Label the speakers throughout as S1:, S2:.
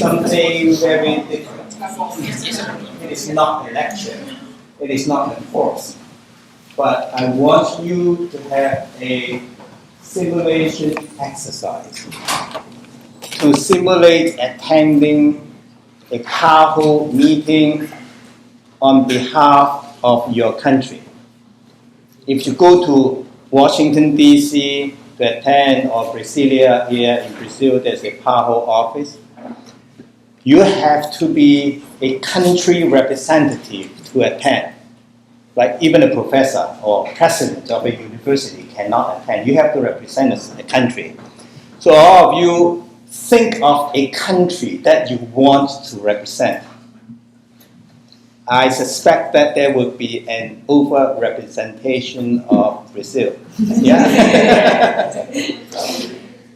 S1: something very different. It is not a lecture. It is not a course. But I want you to have a simulation exercise to simulate attending a powerful meeting on behalf of your country. If you go to Washington, D.C. to attend, or Brasilia, here in Brazil, there's a powerful office, you have to be a country representative to attend. Like even a professor or president of a university cannot attend. You have to represent a country. So all of you think of a country that you want to represent. I suspect that there would be an over-representation of Brazil. Yeah.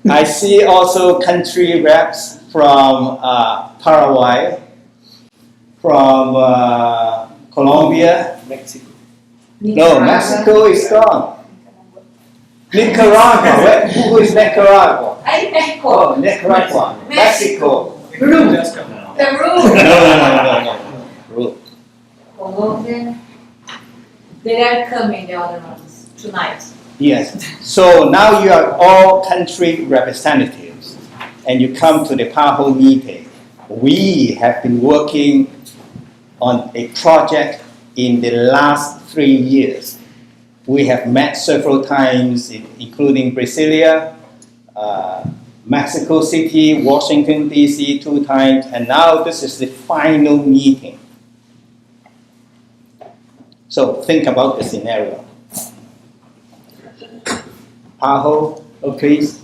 S1: I see also country reps from Paraguay, from Colombia, Mexico. No, Mexico is gone. Nicaragua. Who is Nicaragua? Oh, Nicaragua. Mexico.
S2: Peru.
S1: No. Peru.
S2: Colombia. They are coming, the other ones, tonight.
S1: Yes. So now you are all country representatives, and you come to the powerful meeting. We have been working on a project in the last 3 years. We have met several times, including Brasilia, Mexico City, Washington, D.C. 2 times, and now this is the final meeting. So think about the scenario. Pajo, please.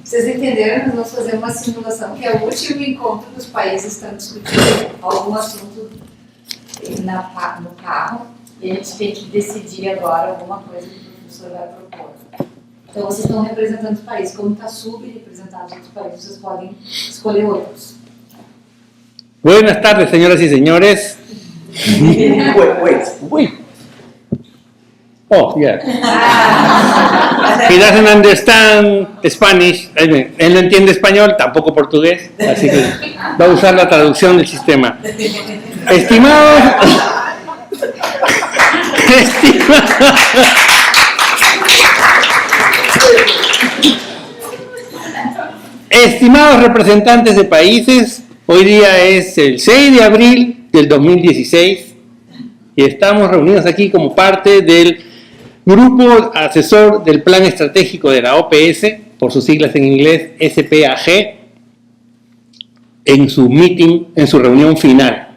S2: Vocês entenderam? Nós vamos fazer uma simulação que é o último encontro dos países estão discutindo algum assunto no carro e a gente tem que decidir agora alguma coisa que o professor vai propor. Então vocês estão representando os países. Como está subrepresentado os países, vocês podem escolher outros.
S3: Buenas tardes, señoras y señores.
S1: Wait.
S3: Oh, yeah. He doesn't understand Spanish. Él no entiende español, tampoco portugués, así que va a usar la traducción del sistema. Estimados representantes de países, hoy día es el 6 de abril del 2016 y estamos reunidos aquí como parte del Grupo Asesor del Plan Estratégico de la OPS, por sus siglas en inglés SPAG, en su reunión final.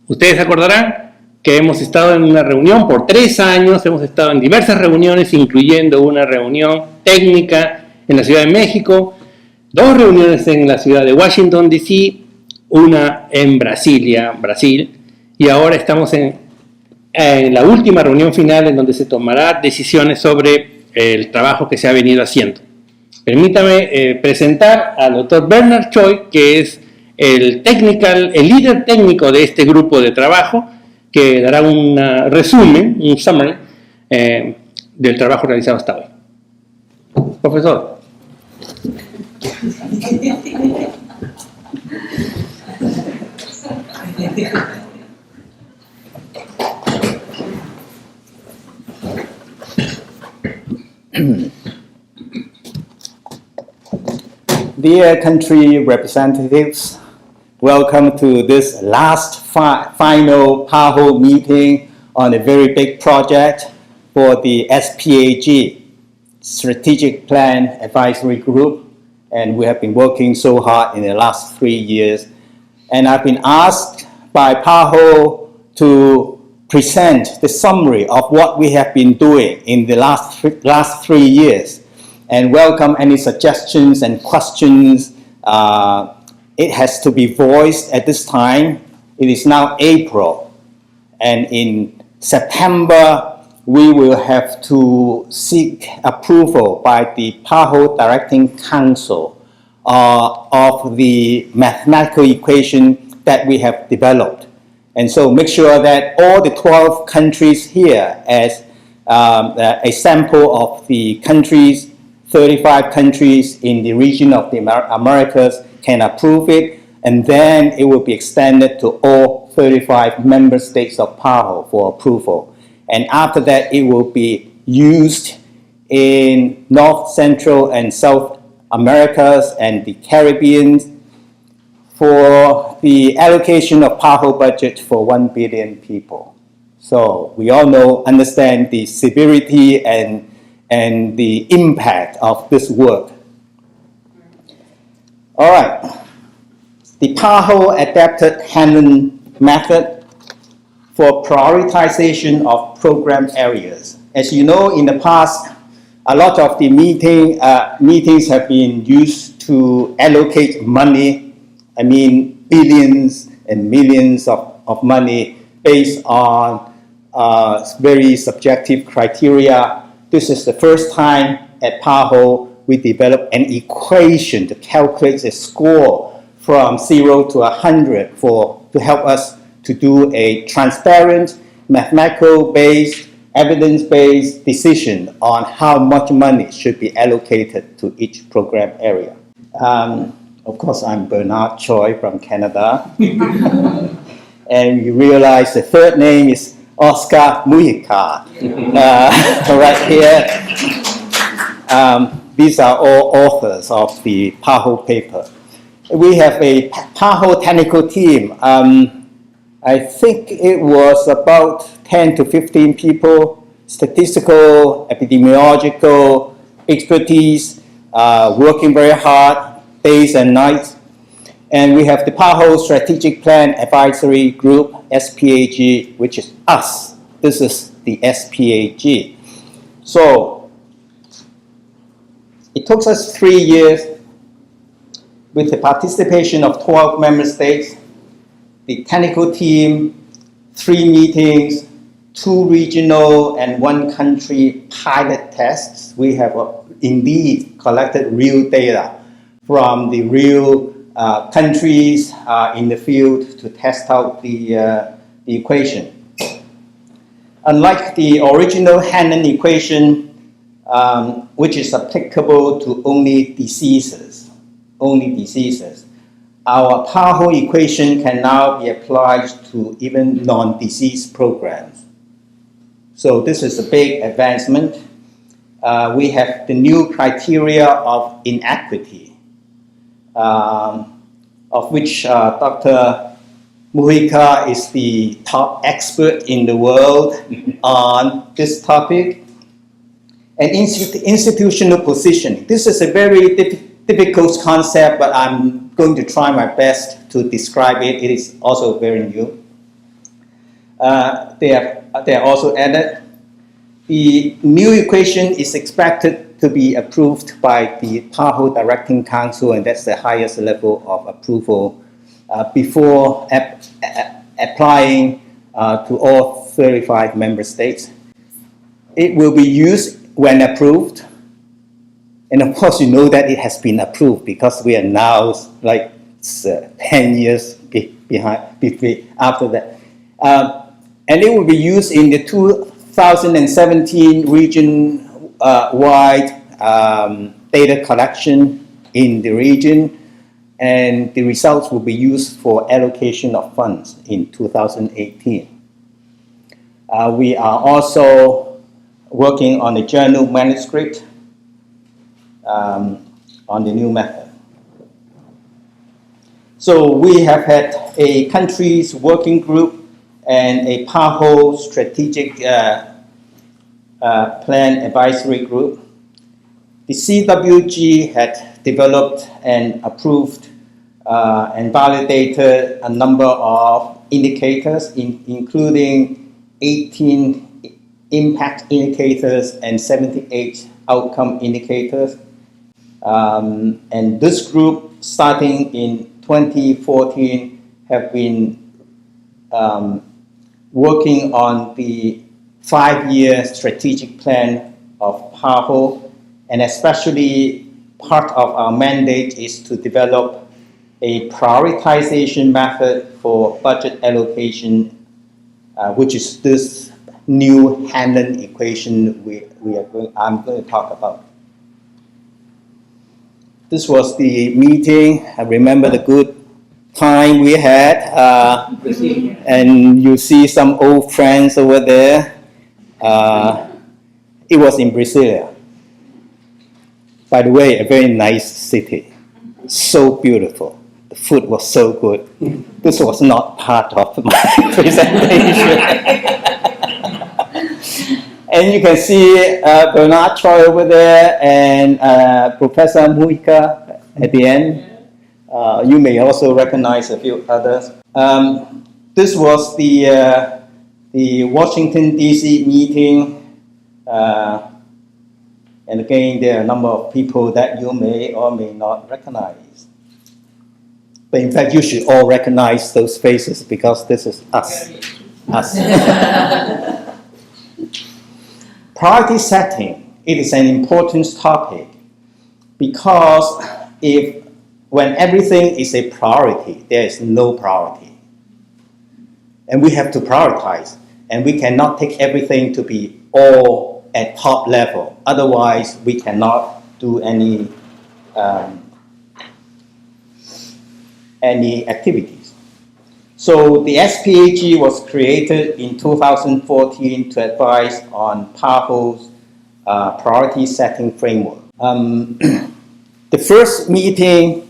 S3: Ustedes acordarán que hemos estado en una reunión por 3 años, hemos estado en diversas reuniones, incluyendo una reunión técnica en la Ciudad de México, 2 reuniones en la ciudad de Washington, D.C., una en Brasilia, Brasil, y ahora estamos en la última reunión final en donde se tomará decisiones sobre el trabajo que se ha venido haciendo. Permítame presentar al Dr. Bernard Choi, que es el líder técnico de este grupo de trabajo, que dará un resumen, un summary del trabajo realizado hasta hoy. Profesor.
S1: Dear country representatives, welcome to this last final powerful meeting on a very big project for the SPAG, Strategic Plan Advisory Group, and we have been working so hard in the last 3 years. And I've been asked by PAHO to present the summary of what we have been doing in the last 3 years, and welcome any suggestions and questions. It has to be voiced at this time. It is now April, and in September we will have to seek approval by the PAHO Directing Council of the mathematical equation that we have developed. And so make sure that all the 12 countries here, as a sample of the countries 35 countries in the region of the Americas can approve it, and then it will be extended to all 35 member states of PAHO for approval. And after that, it will be used in North, Central, and South Americas and the Caribbean for the allocation of PAHO budget for 1 billion people. So we all understand the severity and the impact of this work. All right. The PAHO adapted Hannon method for prioritization of program areas. As you know, in the past, a lot of the meetings have been used to allocate money, billions and millions of money based on very subjective criteria. This is the first time at PAHO we developed an equation to calculate the score from 0 to 100 to help us to do a transparent, mathematical-based, evidence-based decision on how much money should be allocated to each program area. Of course, I'm Bernard Choi from Canada. And you realize the third name is Oscar Mujica, right here. These are all authors of the PAHO paper. We have a PAHO technical team. I think it was about 10 to 15 people, statistical, epidemiological expertise, working very hard, days and nights. And we have the PAHO Strategic Plan Advisory Group, SPAG, which is us. This is the SPAG. So it took us 3 years with the participation of 12 member states, the technical team, 3 meetings, 2 regional and 1 country pilot tests. We have indeed collected real data from the real countries in the field to test out the equation. Unlike the original Hannon equation, which is applicable to only diseases, our PAHO equation can now be applied to even non-disease programs. So this is a big advancement. We have the new criteria of inequity, of which Dr. Mujica is the top expert in the world on this topic. And institutional positioning. This is a very difficult concept, but I'm going to try my best to describe it. It is also very new. They are also added. The new equation is expected to be approved by the PAHO Directing Council, and that's the highest level of approval before applying to all 35 member states. It will be used when approved. And of course, you know that it has been approved because we are now like 10 years after that. And it will be used in the 2017 region-wide data collection in the region, and the results will be used for allocation of funds in 2018. We are also working on a journal manuscript on the new method. So we have had a countries working group and a PAHO strategic plan advisory group. The CWG had developed and approved and validated a number of indicators, including 18 impact indicators and 78 outcome indicators. And this group, starting in 2014, have been working on the 5-year strategic plan of PAHO, and especially part of our mandate is to develop a prioritization method for budget allocation, which is this new Hannon equation I'm going to talk about. This was the meeting. I remember the good time we had. And you see some old friends over there. It was in Brasilia. By the way, a very nice city. So beautiful. The food was so good. This was not part of my presentation. And you can see Bernard Choi over there and Professor Mujica at the end. You may also recognize a few others. This was the Washington, D.C. meeting. And again, there are a number of people that you may or may not recognize. But in fact, you should all recognize those faces because this is us. Priority setting, it is an important topic because when everything is a priority, there is no priority. And we have to prioritize, and we cannot take everything to be all at top level. Otherwise, we cannot do any activities. So the SPAG was created in 2014 to advise on PAHO's priority setting framework. The first meeting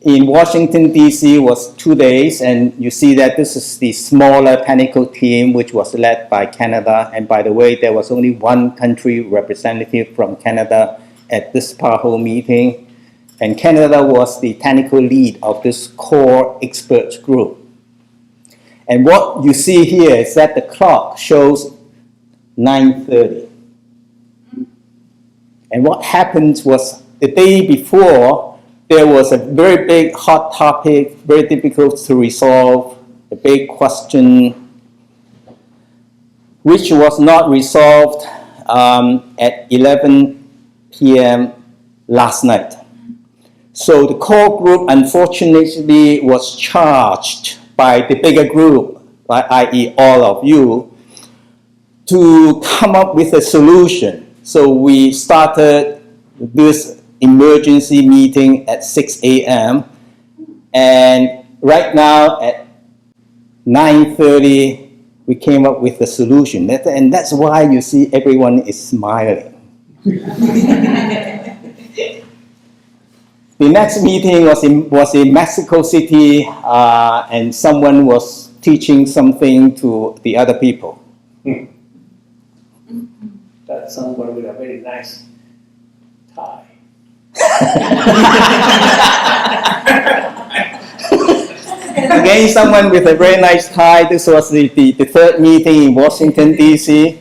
S1: in Washington, D.C. was 2 days, and you see that this is the smaller Pinnacle team, which was led by Canada. And by the way, there was only one country representative from Canada at this PAHO meeting. And Canada was the technical lead of this core experts group. And what you see here is that the clock shows 9:30. And what happened was the day before, there was a very big hot topic, very difficult to resolve, a big question, which was not resolved at 11 p.m. last night. So the core group, unfortunately, was charged by the bigger group, i.e. all of you, to come up with a solution. So we started this emergency meeting at 6 a.m. And right now at 9:30, we came up with a solution. And that's why you see everyone is smiling. The next meeting was in Mexico City, and someone was teaching something to the other people.
S3: That's someone with a very nice tie.
S1: Again, someone with a very nice tie. This was the third meeting in Washington, D.C.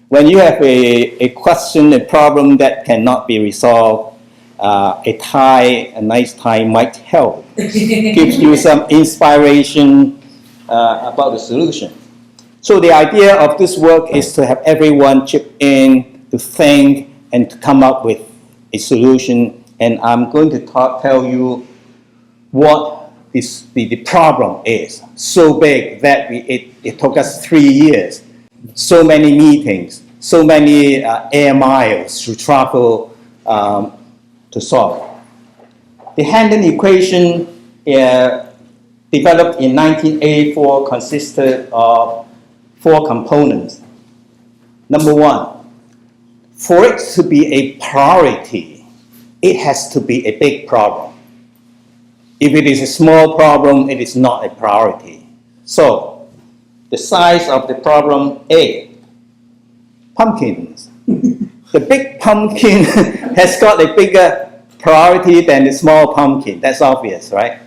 S1: When you have a question, a problem that cannot be resolved, a nice tie might help. Gives you some inspiration about the solution. So the idea of this work is to have everyone chip in, to think, and to come up with a solution. And I'm going to tell you what the problem is. So big that it took us 3 years, so many meetings, so many air miles to travel to solve. The Hendon equation developed in 1984 consisted of 4 components. Number 1, for it to be a priority, it has to be a big problem. If it is a small problem, it is not a priority. So, the size of the problem A, pumpkins. The big pumpkin has got a bigger priority than the small pumpkin. That's obvious, right?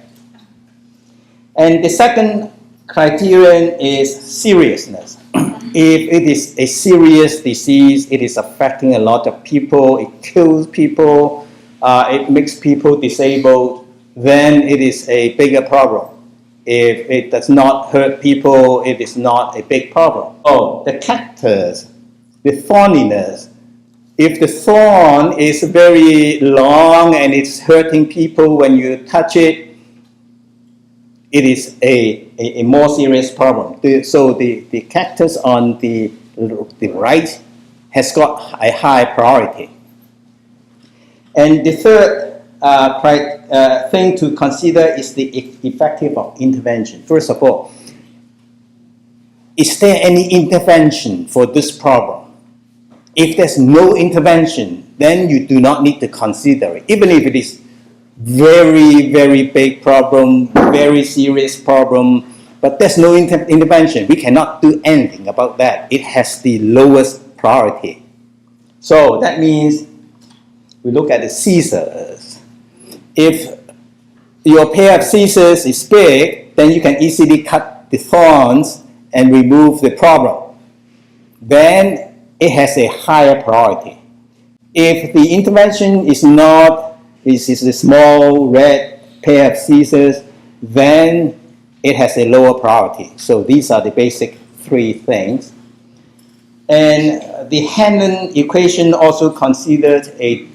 S1: And the second criterion is seriousness. If it is a serious disease, it is affecting a lot of people, it kills people, it makes people disabled, then it is a bigger problem. If it does not hurt people, it is not a big problem. Oh, the cactus, the thorniness. If the thorn is very long and it's hurting people when you touch it, it is a more serious problem. So the cactus on the right has got a high priority. And the third thing to consider is the effective of intervention. First of all, is there any intervention for this problem? If there's no intervention, then you do not need to consider it. Even if it is very, very big problem, very serious problem, but there's no intervention. We cannot do anything about that. It has the lowest priority. So that means we look at the scissors. If your pair of scissors is big, then you can easily cut the thorns and remove the problem. Then it has a higher priority. If the intervention is not, is a small red pair of scissors, then it has a lower priority. So these are the basic three things. And the Hanlon equation also considered a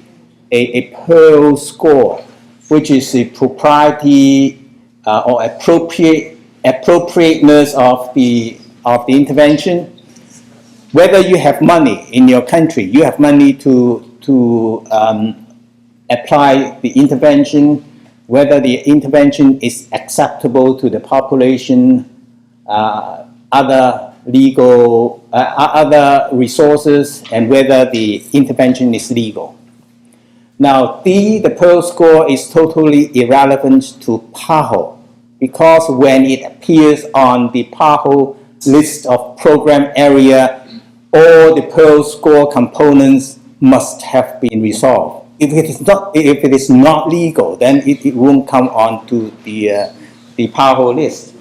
S1: Pearl score, which is the propriety or appropriateness of the intervention. Whether you have money in your country, you have money to apply the intervention, whether the intervention is acceptable to the population, other legal, other resources, and whether the intervention is legal. Now, the Pearl score is totally irrelevant to PAHO because when it appears on the PAHO list of program area, all the Pearl score components must have been resolved. If it is not legal, then it won't come onto the PAHO list.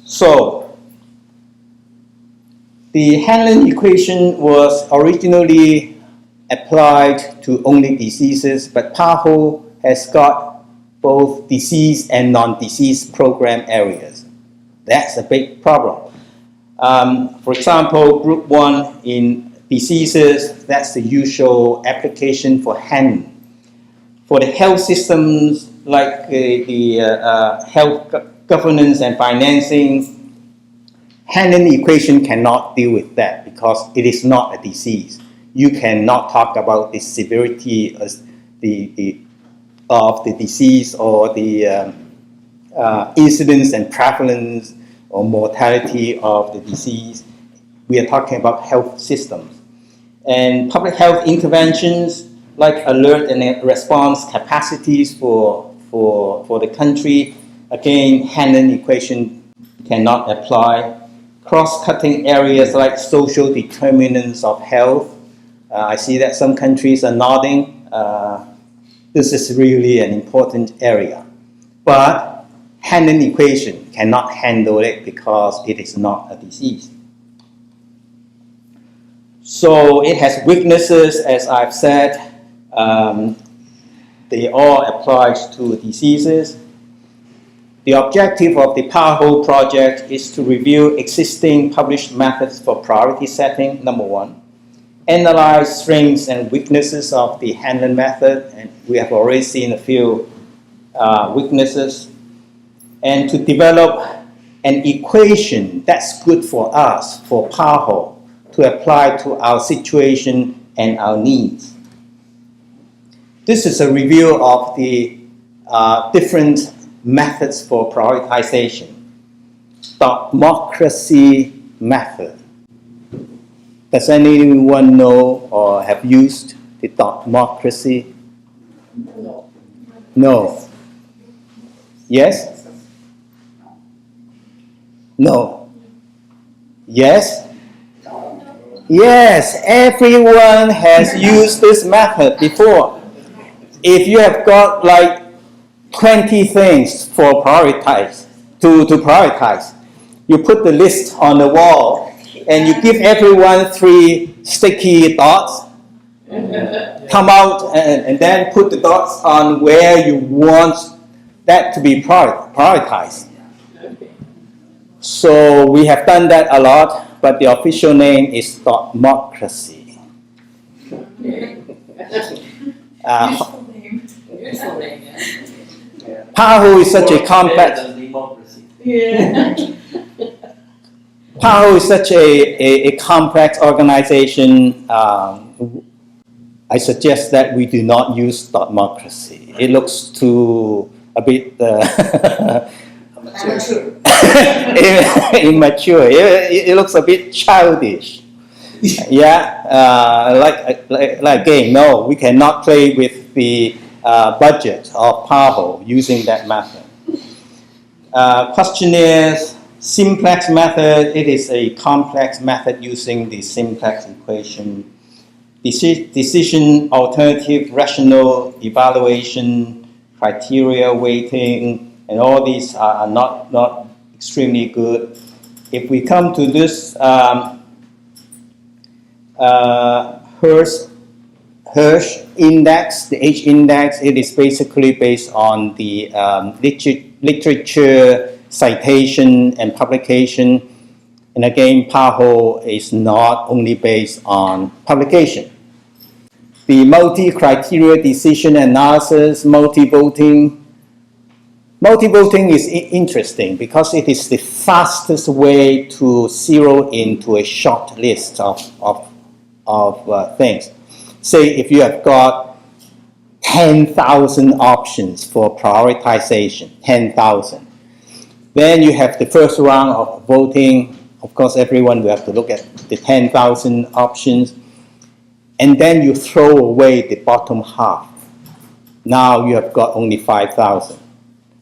S1: So, the Hanlon equation was originally applied to only diseases, but PAHO has got both disease and non-disease program areas. That's a big problem. For example, group 1 in diseases, that's the usual application for Hanlon. For the health systems, like the health governance and financing, Hanlon equation cannot deal with that because it is not a disease. You cannot talk about the severity of the disease or the incidence and prevalence or mortality of the disease. We are talking about health systems. And public health interventions like alert and response capacities for the country, again, Hanlon equation cannot apply. Cross-cutting areas like social determinants of health, I see that some countries are nodding. This is really an important area. But Hanlon equation cannot handle it because it is not a disease. So it has weaknesses, as I've said. They all apply to diseases. The objective of the PAHO project is to review existing published methods for priority setting, number 1. Analyze strengths and weaknesses of the Hanlon method, and we have already seen a few weaknesses. And to develop an equation that's good for us, for PAHO, to apply to our situation and our needs. This is a review of the different methods for prioritization. Democracy method. Does anyone know or have used the democracy?
S2: No.
S1: No. Yes? No. Yes? Yes, everyone has used this method before. If you have got like 20 things for prioritize, to prioritize, you put the list on the wall and you give everyone 3 sticky dots, come out and then put the dots on where you want that to be prioritized. So we have done that a lot, but the official name is democracy. PAHO is such a complex. PAHO is such a complex organization. I suggest that we do not use democracy. It looks too a bit
S2: Amateur.
S1: immature. It looks a bit childish. Like game. No, we cannot play with the budget of PAHO using that method. Questionnaires, simplex method. It is a complex method using the simplex equation. Decision, alternative, rational, evaluation, criteria, weighting, and all these are not extremely good. If we come to this Hirsch index, the H index, it is basically based on the literature, citation, and publication. And again, PAHO is not only based on publication. The multi-criteria decision analysis, multi-voting. Multi-voting is interesting because it is the fastest way to zero into a short list of things. Say if you have got 10,000 options for prioritization, 10,000. Then you have the first round of voting. Of course, everyone will have to look at the 10,000 options. And then you throw away the bottom half. Now you have got only 5,000,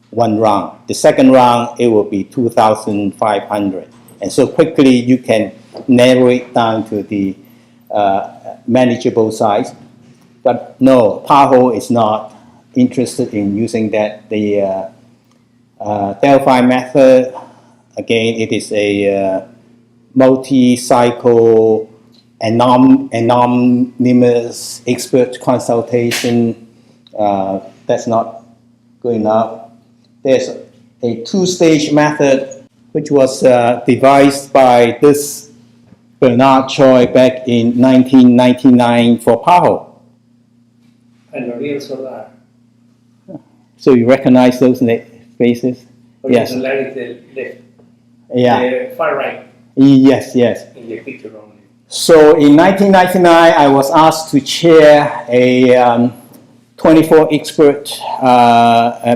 S1: one round. The second round, it will be 2,500. And so quickly you can narrow it down to the manageable size. But no, PAHO is not interested in using that. The Delphi method, again, it is a multi-cycle anonymous expert consultation. That's not good enough. There's a two-stage method which was devised by this Bernard Choi back in 1999 for PAHO.
S3: And L'Oreal Solar.
S1: So you recognize those faces? Yes.
S3: Larry is the left.
S1: Yeah.
S3: The far right
S1: Yes.
S3: in the picture only.
S1: So in 1999, I was asked to chair a 24 expert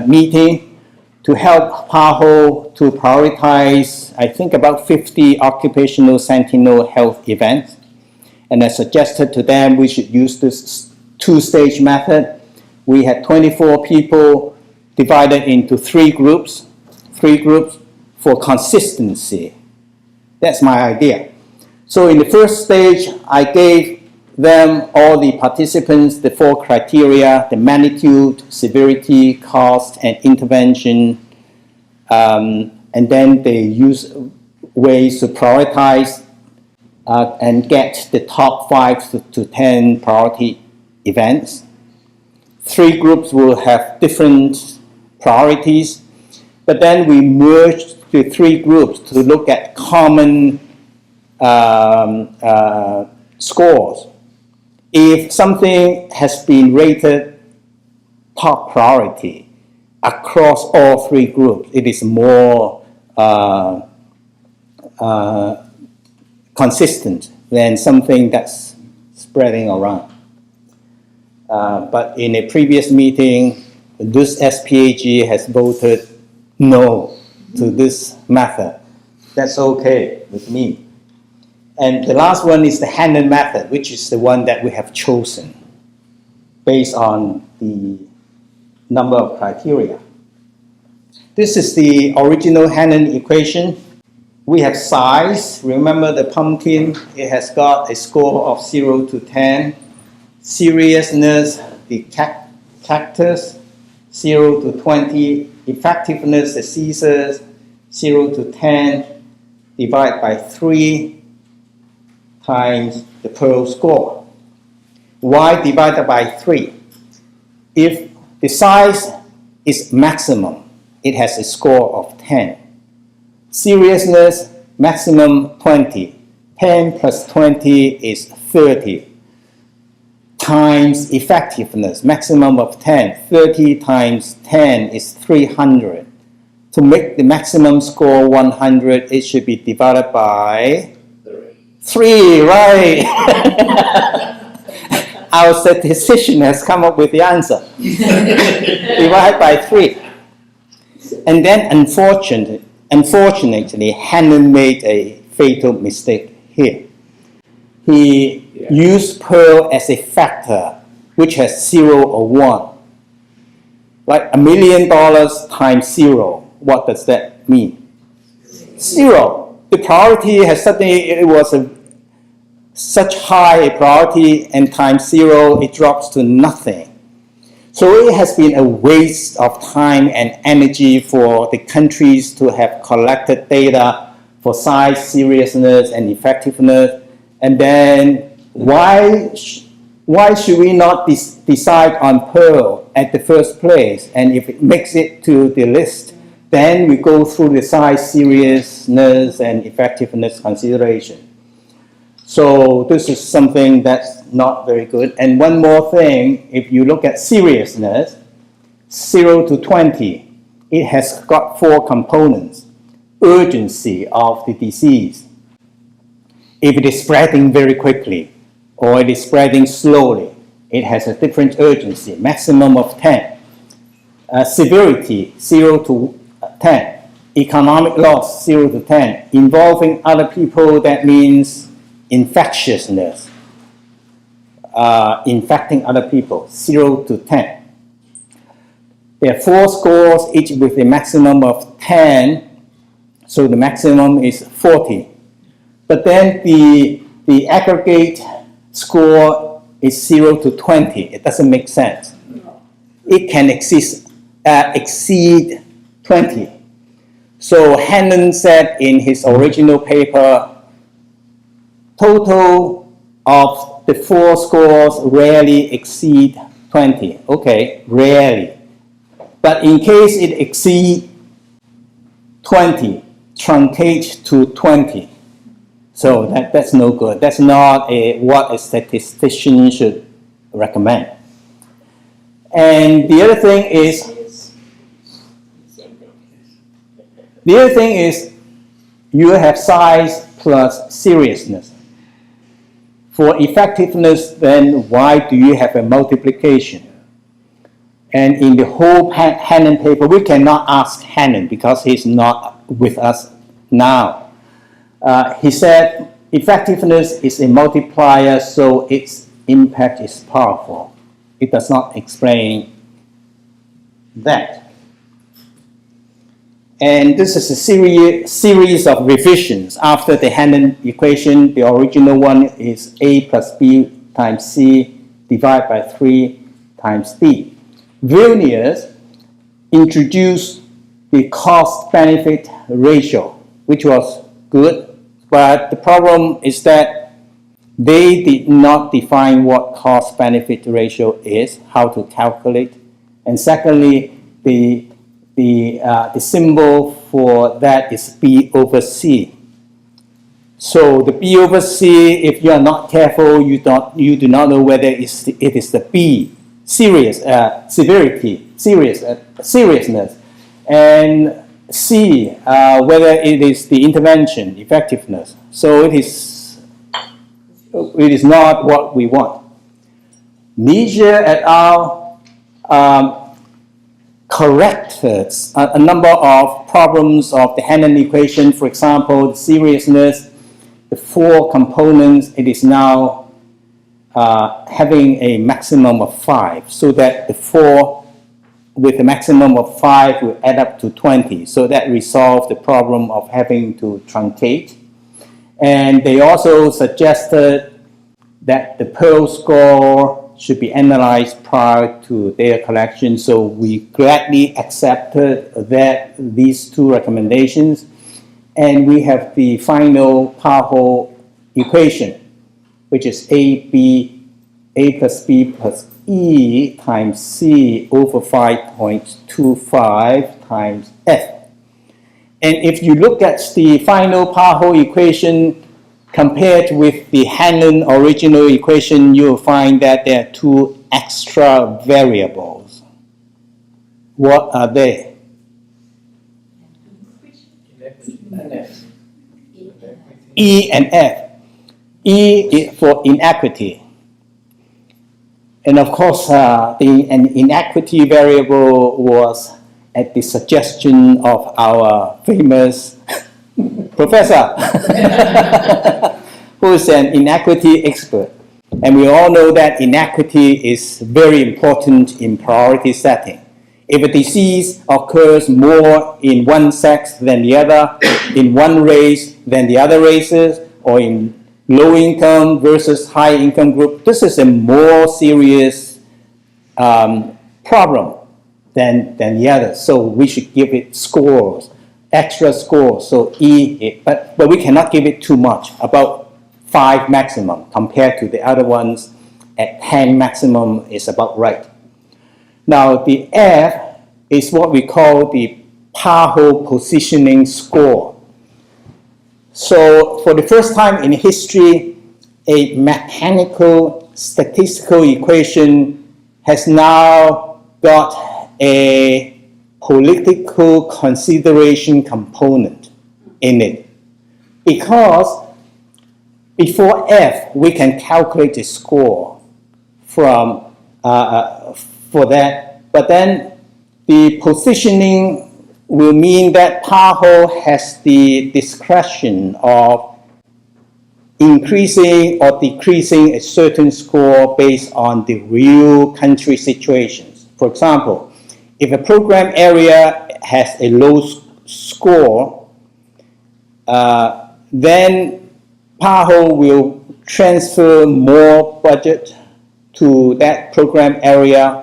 S1: meeting to help PAHO to prioritize, I think, about 50 occupational sentinel health events. And I suggested to them we should use this two-stage method. We had 24 people divided into three groups for consistency. That's my idea. So in the first stage, I gave them, all the participants, the four criteria: the magnitude, severity, cost, and intervention. And then they use ways to prioritize and get the top 5 to 10 priority events. Three groups will have different priorities, but then we merged the three groups to look at common scores. If something has been rated top priority across all three groups, it is more consistent than something that's spreading around. But in a previous meeting, this SPAG has voted no to this method. That's okay with me. And the last one is the Hannon method, which is the one that we have chosen based on the number of criteria. This is the original Hannon equation. We have size. Remember the pumpkin? It has got a score of 0 to 10. Seriousness, the cactus, 0 to 20. Effectiveness, the scissors, 0 to 10, divided by 3 times the Pearl score. Why divided by 3? If the size is maximum, it has a score of 10. Seriousness, maximum 20. 10 plus 20 is 30. Times effectiveness, maximum of 10. 30 times 10 is 300. To make the maximum score 100, it should be divided by 3, right? our statistician has come up with the answer. Divide by 3. And then unfortunately, Hannon made a fatal mistake here. He used Pearl as a factor which has 0 or 1. Like $1 million times 0. What does that mean? 0. The priority has suddenly, it was such high a priority, and times 0, it drops to nothing. So it has been a waste of time and energy for the countries to have collected data for size, seriousness, and effectiveness. And then why should we not decide on Pearl at the first place? And if it makes it to the list, then we go through the size, seriousness, and effectiveness consideration. So this is something that's not very good. And one more thing, if you look at seriousness, 0 to 20, it has got 4 components. Urgency of the disease. If it is spreading very quickly, or it is spreading slowly, it has a different urgency, maximum of 10. Severity, 0 to 10. Economic loss, 0 to 10. Involving other people, that means infectiousness. Infecting other people, 0 to 10. There are 4 scores, each with a maximum of 10, so the maximum is 40. But then the aggregate score is 0 to 20. It doesn't make sense. It can exceed 20. So Hannon said in his original paper, total of the 4 scores rarely exceed 20. Okay, rarely. But in case it exceeds 20, truncate to 20. So that's no good. That's not what a statistician should recommend. And the other thing is you have size plus seriousness. For effectiveness, then why do you have a multiplication? And in the whole Hannon paper, we cannot ask Hannon because he's not with us now. He said effectiveness is a multiplier, so its impact is powerful. It does not explain that. And this is a series of revisions. After the Hannon equation, the original one is A plus B times C divided by 3 times D. Vilnius introduced the cost-benefit ratio, which was good, but the problem is that they did not define what cost-benefit ratio is, how to calculate. And secondly, the symbol for that is B over C. So the B over C, if you are not careful, you do not know whether it is the B, seriousness, and C, whether it is the intervention, effectiveness. So it is not what we want. Nietzsche et al. Corrected a number of problems of the Hannon equation. For example, the seriousness, the 4 components, it is now having a maximum of 5, so that the 4 with a maximum of 5 will add up to 20. So that resolved the problem of having to truncate. And they also suggested that the Pearl score should be analyzed prior to data collection. So we gladly accepted these 2 recommendations. And we have the final Paho equation, which is A plus B plus E times C over 5.25 times F. And if you look at the final Paho equation compared with the Hannon original equation, you'll find that there are 2 extra variables. What are they? E and F. E is for inequity. And of course, an inequity variable was at the suggestion of our famous professor, who is an inequity expert. And we all know that inequity is very important in priority setting. If a disease occurs more in one sex than the other, in one race than the other races, or in low income versus high income group, this is a more serious problem than the others. So we should give it scores, extra scores. So but we cannot give it too much, about 5 maximum compared to the other ones at 10 maximum is about right. Now the F is what we call the PAHO positioning score. So for the first time in history, a mechanical statistical equation has now got a political consideration component in it. Because before F, we can calculate the score from for that, but then the positioning will mean that PAHO has the discretion of increasing or decreasing a certain score based on the real country situations. For example, if a program area has a low score, then PAHO will transfer more budget to that program area.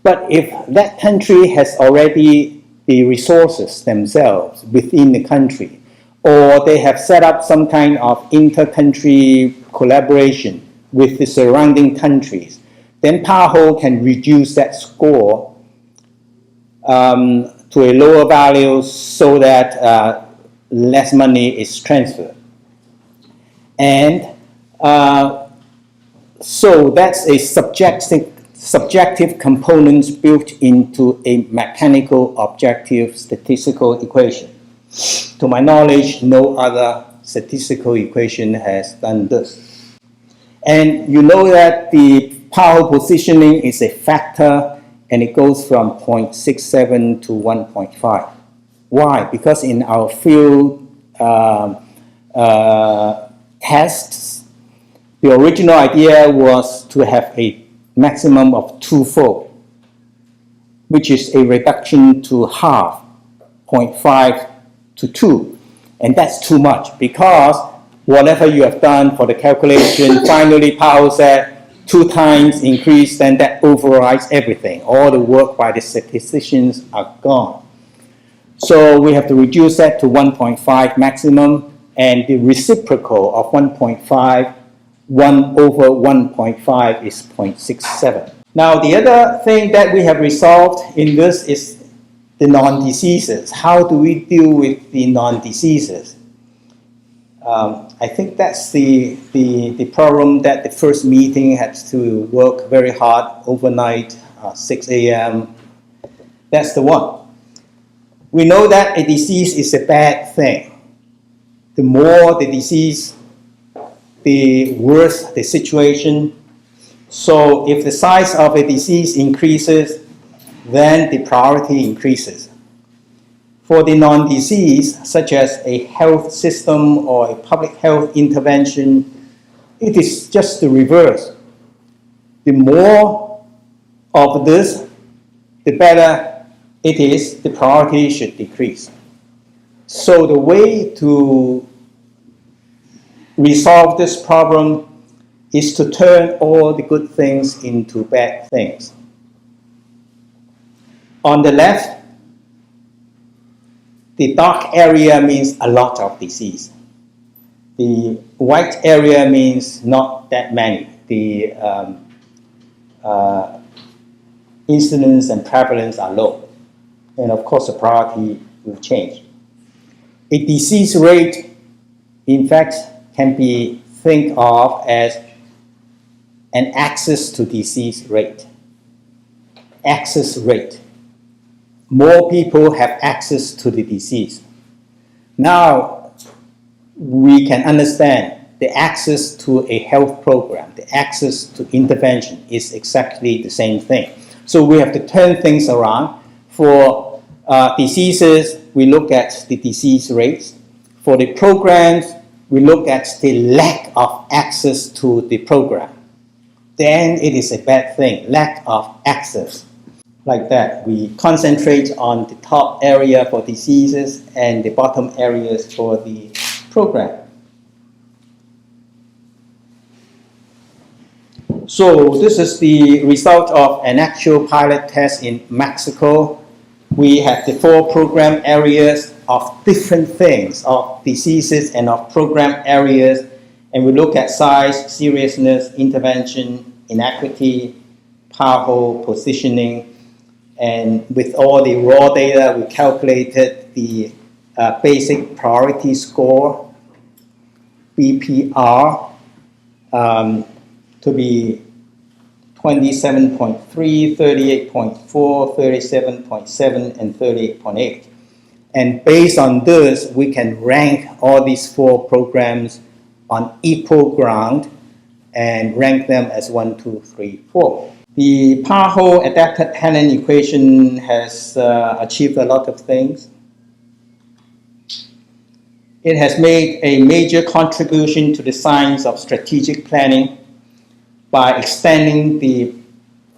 S1: But if that country has already the resources themselves within the country, or they have set up some kind of inter-country collaboration with the surrounding countries, then PAHO can reduce that score to a lower value so that less money is transferred. And so that's a subjective component built into a mechanical objective statistical equation. To my knowledge, no other statistical equation has done this. And you know that the PAHO positioning is a factor and it goes from 0.67 to 1.5. Why? Because in our field tests, the original idea was to have a maximum of twofold, which is a reduction to half, 0.5 to 2. And that's too much because whatever you have done for the calculation, finally PAHO said 2 times increase, then that overrides everything. All the work by the statisticians are gone. So we have to reduce that to 1.5 maximum, and the reciprocal of 1.5, 1 over 1.5 is 0.67. Now the other thing that we have resolved in this is the non-diseases. How do we deal with the non-diseases? I think that's the problem that the first meeting had to work very hard overnight, 6 a.m. That's the one. We know that a disease is a bad thing. The more the disease, the worse the situation. So if the size of a disease increases, then the priority increases. For the non-disease, such as a health system or a public health intervention, it is just the reverse. The more of this, the better it is, the priority should decrease. So the way to resolve this problem is to turn all the good things into bad things. On the left, the dark area means a lot of disease. The white area means not that many. The incidence and prevalence are low. And of course, the priority will change. A disease rate, in fact, can be think of as an access to disease rate. Access rate. More people have access to the disease. Now, we can understand the access to a health program, the access to intervention is exactly the same thing. So we have to turn things around. For diseases, we look at the disease rates. For the programs, we look at the lack of access to the program. Then it is a bad thing, lack of access. Like that, we concentrate on the top area for diseases and the bottom areas for the program. So this is the result of an actual pilot test in Mexico. We have the 4 program areas of different things, of diseases and of program areas, and we look at size, seriousness, intervention, inequity, PAHO, positioning, and with all the raw data, we calculated the basic priority score, BPR, to be 27.3, 38.4, 37.7, and 38.8. And based on this, we can rank all these 4 programs on equal ground and rank them as 1, 2, 3, 4. The PAHO adapted Hannon equation has achieved a lot of things. It has made a major contribution to the science of strategic planning by extending the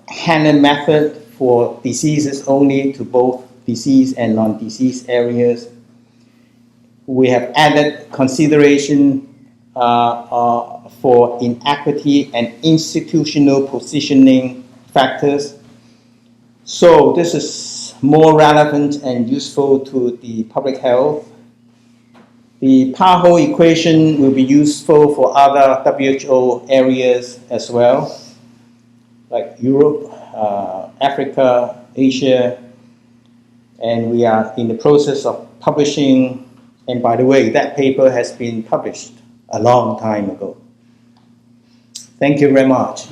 S1: Hannon method for diseases only to both disease and non-disease areas. We have added consideration for inequity and institutional positioning factors. So this is more relevant and useful to the public health. The PAHO equation will be useful for other WHO areas as well, like Europe, Africa, Asia, and we are in the process of publishing, and by the way, that paper has been published a long time ago. Thank you very much.